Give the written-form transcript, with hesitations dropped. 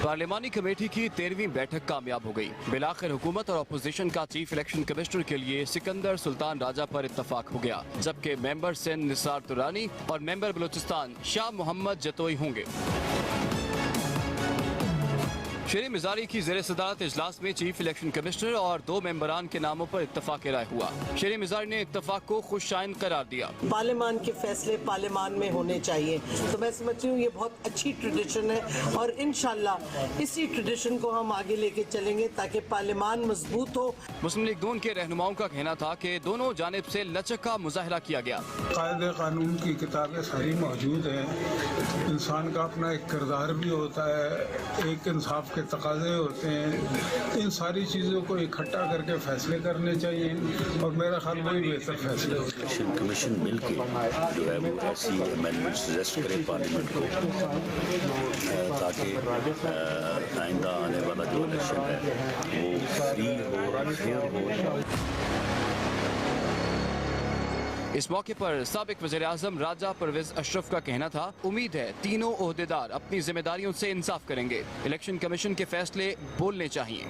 पार्लिमानी committee की 13वीं बैठक कामयाब हो गई। बिलाखिर हुकूमत और अपोजिशन का चीफ इलेक्शन कमिश्नर के लिए सिकंदर सुल्तान राजा पर इत्तफाक हो गया, जबकि मेंबर सिंध निसार तुरानी और मेंबर बलूचिस्तान शाह मोहम्मद जतोई होंगे। शेर मिजारी की ज़ेर सदारत इजलास में चीफ इलेक्शन कमिश्नर और 2 मेंबरान के नामों पर इत्तफाक राय हुआ। शेर मिजारी ने इत्तफाक को खुशाइन करार दिया। पार्लियामान के फैसले पार्लियामान में होने चाहिए, तो मैं समझती हूँ ये बहुत अच्छी ट्रेडिशन है और इंशाल्लाह इसी ट्रेडिशन को हम आगे लेके चलेंगे ताकि पार्लियामान मजबूत हो। मुस्लिम लीग नून के रहनुमाओं का कहना था कि दोनों जानिब से लचक का मुजाहरा किया गया। कायदे कानून की किताबें सारी मौजूद हैं, इंसान का अपना एक किरदार भी होता है, एक इंसाफ के तकाजे होते हैं, इन सारी चीज़ों को इकट्ठा करके फैसले करने चाहिए और मेरा ख्याल वही बेहतर फैसले होते हैं। इलेक्शन कमीशन मिल के जो है वो ऐसी अमेंडमेंट सजेस्ट करे पार्लियामेंट को ताकि आइंदा आने वाला जो इलेक्शन है वो फ्री हो, फेयर हो। इस मौके पर साबिक वज़ीर-ए-आज़म राजा परवेज अशरफ का कहना था, उम्मीद है तीनों ओहदेदार अपनी जिम्मेदारियों से इंसाफ करेंगे। इलेक्शन कमीशन के फैसले बोलने चाहिए।